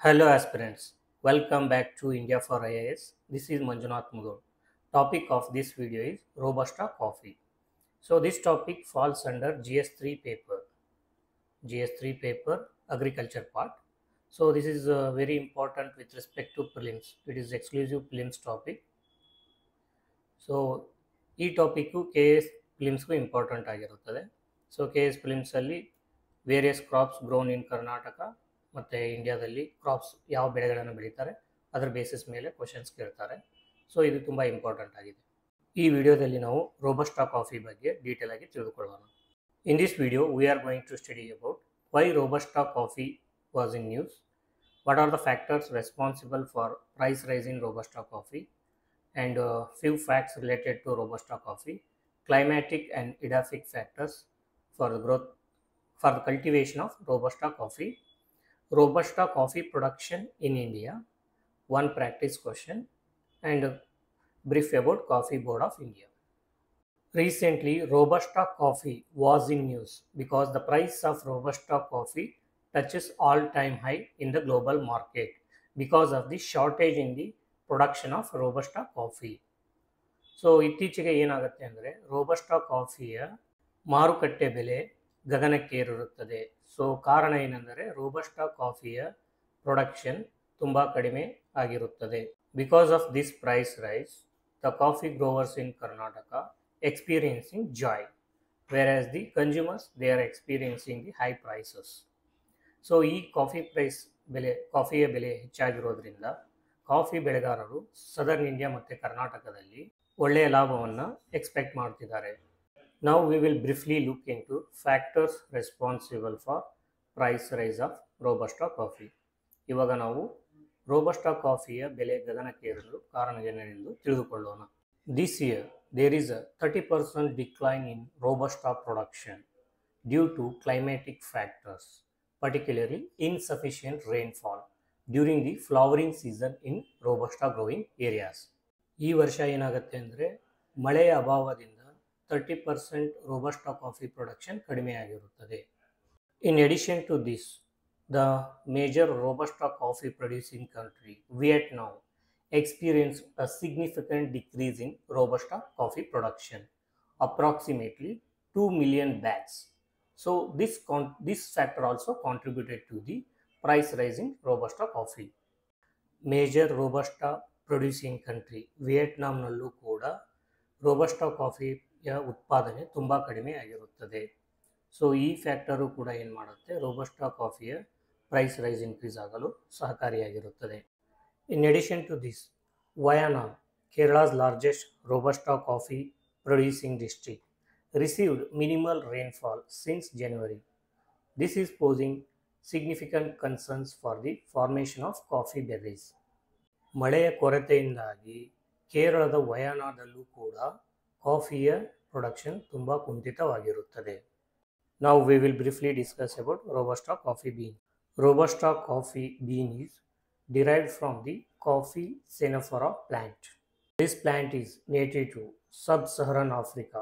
Hello aspirants, welcome back to India for IAS. This is Manjunath Mugur. Topic of this video is Robusta coffee. So this topic falls under GS3 paper agriculture part. So this is very important with respect to prelims. It is exclusive prelims topic. So ಈ topic K S ಫಿಲಿಮ್ಸ್ಗೂ important ಆಗಿರುತ್ತದೆ. So K S ಫಿಲಿಮ್ಸಲ್ಲಿ various crops grown in Karnataka ಮತ್ತು ಇಂಡಿಯಾದಲ್ಲಿ crops ಯಾವ ಬೆಳೆಗಳನ್ನು ಬೆಳೀತಾರೆ ಅದರ ಬೇಸಿಸ್ ಮೇಲೆ ಕ್ವಶನ್ಸ್ ಕೇಳ್ತಾರೆ. ಸೊ ಇದು ತುಂಬ ಇಂಪಾರ್ಟೆಂಟ್ ಆಗಿದೆ. ಈ ವಿಡಿಯೋದಲ್ಲಿ ನಾವು ರೋಬಸ್ಟಾ ಕಾಫಿ ಬಗ್ಗೆ ಡೀಟೇಲ್ ಆಗಿ ತಿಳಿದುಕೊಳ್ಳೋಣ. In this video we are going to study about why robusta coffee was in news, what are the factors responsible for price rise in robusta coffee, and few facts related to Robusta coffee, climatic and edaphic factors for the cultivation of Robusta coffee, Robusta coffee production in India, one practice question, and a brief about Coffee Board of India. Recently, Robusta coffee was in news because the price of Robusta coffee touches all-time high in the global market because of the shortage in the production of robusta coffee. So ಇತ್ತೀಚೆಗೆ ಏನಾಗುತ್ತೆ ಅಂದರೆ robusta ಕಾಫಿಯ ಮಾರುಕಟ್ಟೆ ಬೆಲೆ ಗಗನಕ್ಕೇರಿರುತ್ತದೆ. So ಕಾರಣ ಏನೆಂದರೆ robusta ಕಾಫಿಯ production ತುಂಬ ಕಡಿಮೆ ಆಗಿರುತ್ತದೆ. Because of this price rise, the coffee growers in Karnataka experiencing joy, where as the consumers they are experiencing the high prices. So ಈ ಕಾಫಿಯ ಬೆಲೆ ಹೆಚ್ಚಾಗಿರೋದ್ರಿಂದ ಕಾಫಿ ಬೆಳೆಗಾರರು ಸದರ್ನ್ ಇಂಡಿಯಾ ಮತ್ತು ಕರ್ನಾಟಕದಲ್ಲಿ ಒಳ್ಳೆಯ ಲಾಭವನ್ನು ಎಕ್ಸ್ಪೆಕ್ಟ್ ಮಾಡ್ತಿದ್ದಾರೆ. ನಾವು we will briefly look in to factors responsible for price rise of robusta coffee. ಇವಾಗ ನಾವು ರೋಬಸ್ಟಾ ಕಾಫಿಯ ಬೆಲೆ ಗಗನಕ್ಕೇರಲು ಕಾರಣವೇನೆಂದು ತಿಳಿದುಕೊಳ್ಳೋಣ. This year there is a 30% decline in robusta production due to climatic factors, particularly insufficient rainfall during the flowering season in robusta growing areas. ಈ ವರ್ಷ ಏನಾಗುತ್ತೆ ಅಂದರೆ ಮಳೆಯ ಅಭಾವದಿಂದ 30% ರೋಬಸ್ಟಾ ಕಾಫಿ ಪ್ರೊಡಕ್ಷನ್ ಕಡಿಮೆಯಾಗಿರುತ್ತದೆ. In addition to this, the major robusta coffee producing country Vietnam experienced a significant decrease in Robusta coffee production, approximately 2 million bags. So this factor also contributed to the price rise in Robusta coffee. Major Robusta producing country ವಿಯೆಟ್ನಾಂನಲ್ಲೂ ಕೂಡ robusta ಕಾಫಿಯ ಉತ್ಪಾದನೆ ತುಂಬ ಕಡಿಮೆ ಆಗಿರುತ್ತದೆ. So ಈ factor ಕೂಡ ಏನು ಮಾಡುತ್ತೆ, ರೋಬಸ್ಟಾ ಕಾಫಿಯ ಪ್ರೈಸ್ ರೈಸ್ ಇನ್ಕ್ರೀಸ್ ಆಗಲು ಸಹಕಾರಿಯಾಗಿರುತ್ತದೆ. In addition to this, Wayanad, Kerala's largest Robusta coffee producing district, received minimal rainfall since January. This is posing significant concerns for the formation of coffee berries. ಮಳೆಯ ಕೊರತೆಯಿಂದಾಗಿ ಕೇರಳದ ವಯನಾಡಲ್ಲೂ ಕೂಡ ಕಾಫಿಯ production ತುಂಬ ಕುಂಠಿತವಾಗಿರುತ್ತದೆ. Now we will briefly discuss about Robusta coffee bean. Robusta coffee bean is derived from the coffee Canephora plant. This plant is native to sub-Saharan Africa.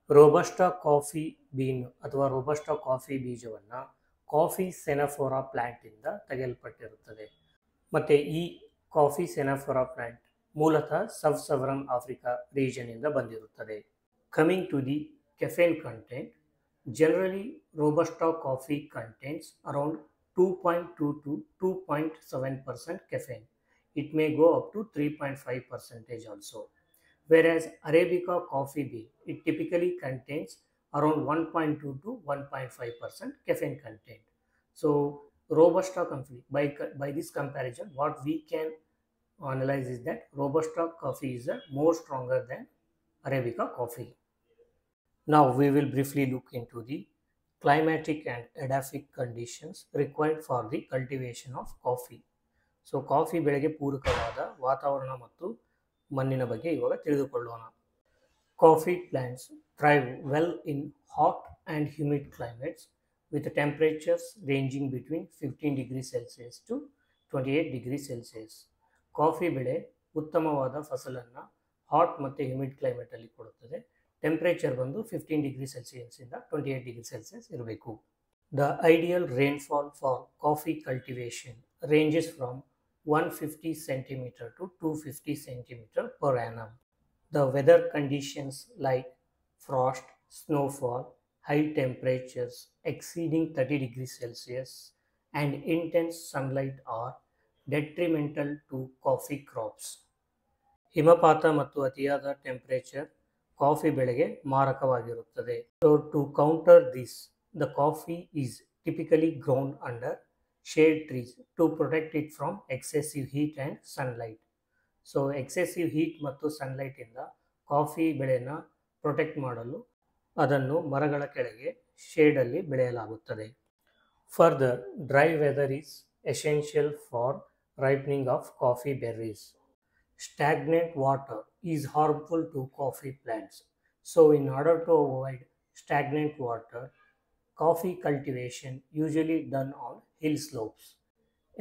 Robusta coffee bean ಅಥವಾ robusta coffee ಬೀಜವನ್ನು coffee ಸೆನಫೋರಾ ಪ್ಲ್ಯಾಂಟಿಂದ ತೆಗೆಯಲ್ಪಟ್ಟಿರುತ್ತದೆ. ಮತ್ತು ಈ coffee ಸೆನಫೋರಾ plant ಮೂಲತಃ ಸಬ್-ಸಹರನ್ Africa ರೀಜನಿಂದ ಬಂದಿರುತ್ತದೆ. Coming to the caffeine content, generally robusta coffee contents around 2.2 to 2.7% caffeine. It may go up to 3.5% also. Whereas Arabica coffee bean, it typically contains around 1.2 to 1.5% caffeine content. So Robusta coffee, by this comparison, what we can analyze is that Robusta coffee is more stronger than Arabica coffee. Now we will briefly look into the climatic and edaphic conditions required for the cultivation of coffee. So coffee ಬೆಳೆಗೆ ಪೂರಕವಾದ ವಾತಾವರಣ ಮತ್ತು ಮಣ್ಣಿನ ಬಗ್ಗೆ ಇವಾಗ ತಿಳಿದುಕೊಳ್ಳೋಣ. Coffee plants thrive well in hot and humid climates with temperatures ranging between 15 degree Celsius to 28 degree Celsius. Coffee ಬೆಳೆ ಉತ್ತಮವಾದ ಫಸಲನ್ನು ಹಾಟ್ ಮತ್ತು ಹ್ಯೂಮಿಡ್ ಕ್ಲೈಮೇಟಲ್ಲಿ ಕೊಡುತ್ತದೆ. ಟೆಂಪ್ರೇಚರ್ ಬಂದು 15 ಡಿಗ್ರಿ ಸೆಲ್ಸಿಯಸ್ಸಿಂದ 28 ಡಿಗ್ರಿ ಸೆಲ್ಸಿಯಸ್ ಇರಬೇಕು. The ideal rainfall for coffee cultivation ranges from 150 centimeter to 250 centimeter per annum. The weather conditions like frost, snowfall, high temperatures exceeding 30 degrees Celsius, and intense sunlight are detrimental to coffee crops. ಹಿಮಪಾತ ಮತ್ತು ಅತಿಯಾದ temperature coffee ಬೆಳೆಗೆ ಮಾರಕವಾಗಿರುತ್ತದೆ. So to counter this, the coffee is typically grown under shade trees to protect it from excessive heat and sunlight. So excessive heat ಮತ್ತು ಸನ್ಲೈಟಿಂದ coffee ಬೆಳೆನ protect ಮಾಡಲು ಅದನ್ನು ಮರಗಳ ಕೆಳಗೆ ಶೇಡಲ್ಲಿ ಬೆಳೆಯಲಾಗುತ್ತದೆ. Further, dry weather is essential for ripening of coffee berries. Stagnant water is harmful to coffee plants. So in order to avoid stagnant water, coffee cultivation usually done on hill slopes.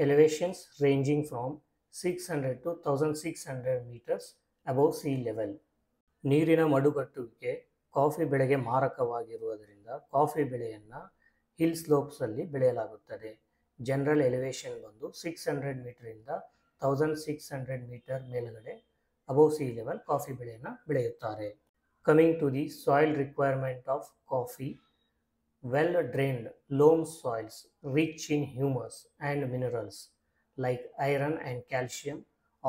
Elevations ranging from 600 to 1600 meters above sea level. ನೀರಿನ ಮಡುಗಟ್ಟುವಿಕೆ coffee ಬೆಳೆಗೆ ಮಾರಕವಾಗಿರುವುದರಿಂದ coffee ಬೆಳೆಯನ್ನು hill ಸ್ಲೋಪ್ಸಲ್ಲಿ ಬೆಳೆಯಲಾಗುತ್ತದೆ. General elevation ಬಂದು 600 ಮೀಟರಿಂದ 1600 metre ಮೇಲ್ಗಡೆ above sea level coffee ಬೆಳೆಯನ್ನು ಬೆಳೆಯುತ್ತಾರೆ. Coming to the soil requirement of coffee, well drained loam soils rich in humus and minerals like iron and calcium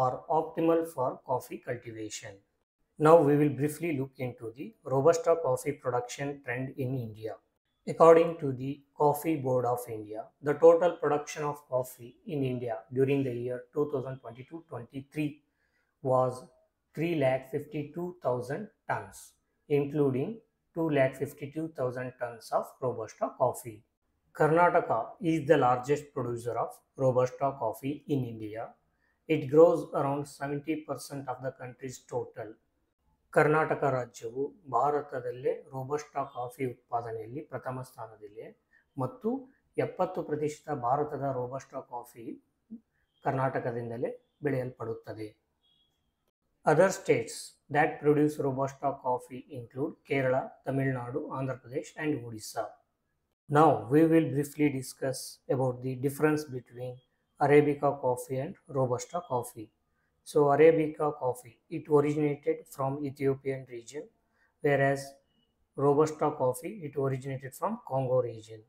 are optimal for coffee cultivation. Now we will briefly look into the Robusta coffee production trend in India. According to the Coffee Board of India, the total production of coffee in India during the year 2022-23 was 3,52,000 tons, including 2,52,000 tons of Robusta coffee. Karnataka is the largest producer of Robusta coffee in India. It grows around 70% of the country's total. Karnataka ರಾಜ್ಯವು ಭಾರತದಲ್ಲೇ robusta coffee ಉತ್ಪಾದನೆಯಲ್ಲಿ ಪ್ರಥಮ ಸ್ಥಾನದಲ್ಲಿದೆ ಮತ್ತು 70% ಭಾರತದ robusta coffee ಕರ್ನಾಟಕದಿಂದಲೇ ಬೆಳೆಯಲ್ಪಡುತ್ತದೆ. Other states that produce Robusta coffee include Kerala, Tamil Nadu, Andhra Pradesh and Odisha. Now we will briefly discuss about the difference between Arabica coffee and Robusta coffee. So Arabica coffee, it originated from Ethiopian region, whereas Robusta coffee, it originated from Congo region.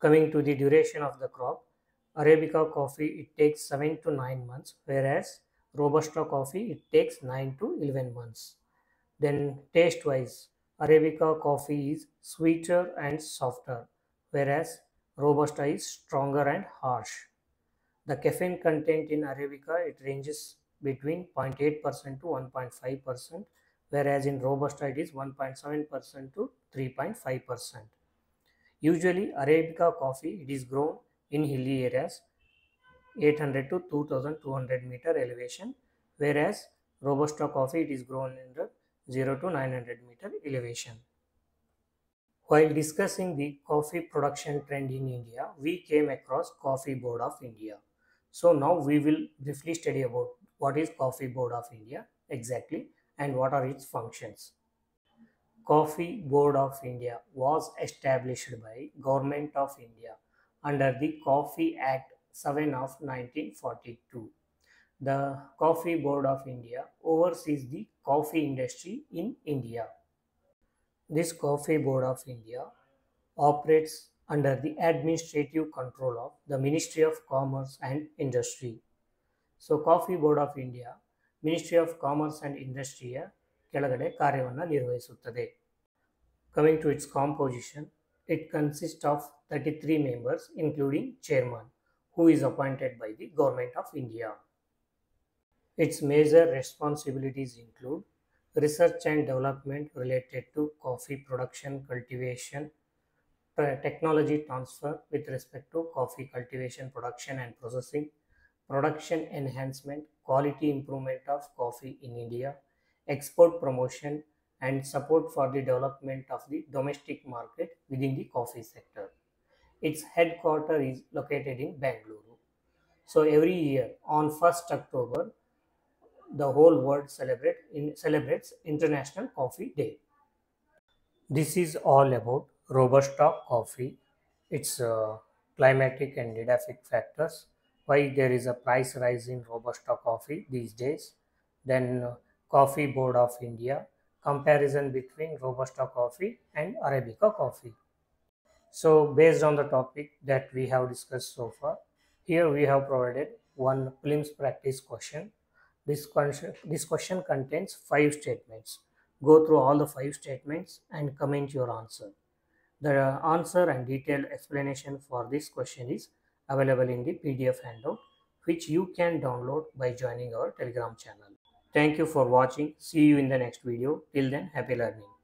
Coming to the duration of the crop, Arabica coffee, it takes 7 to 9 months, whereas Robusta coffee, it takes 9 to 11 months. Then taste wise, Arabica coffee is sweeter and softer, whereas Robusta is stronger and harsh. The caffeine content in Arabica, it ranges between 0.8% to 1.5%, whereas in Robusta it is 1.7% to 3.5%. Usually Arabica coffee, it is grown in hilly areas 800 to 2200 meter elevation, whereas Robusta coffee, it is grown in the 0 to 900 meter elevation. While discussing the coffee production trend in India, we came across Coffee Board of India. So now we will briefly study about what is Coffee Board of India exactly and what are its functions. Coffee Board of India was established by Government of India under the Coffee Act 7 of 1942. The Coffee Board of India oversees the coffee industry in India. This Coffee Board of India operates under the administrative control of the Ministry of Commerce and Industry. So Coffee Board of India, Ministry of Commerce and Industry ಕೆಳಗಡೆ ಕಾರ್ಯವನ್ನು ನಿರ್ವಹಿಸುತ್ತದೆ. Coming to its composition, it consists of 33 members including chairman, who is appointed by the Government of India. Its major responsibilities include research and development related to coffee production, cultivation, technology transfer with respect to coffee cultivation, production and processing, production enhancement, quality improvement of coffee in India, export promotion and support for the development of the domestic market within the coffee sector. Its headquarters is located in Bangalore. So every year on 1st October, the whole world celebrates International Coffee Day. This is all about Robusta coffee, its climatic and edaphic factors, why there is a price rise in Robusta coffee these days, then Coffee Board of India, comparison between Robusta coffee and Arabica coffee. So based on the topic that we have discussed so far, here we have provided one prelims practice question. This question contains 5 statements. Go through all the 5 statements and comment your answer. The answer and detailed explanation for this question is available in the PDF handout, which you can download by joining our Telegram channel. Thank you for watching. See you in the next video. Till then, happy learning.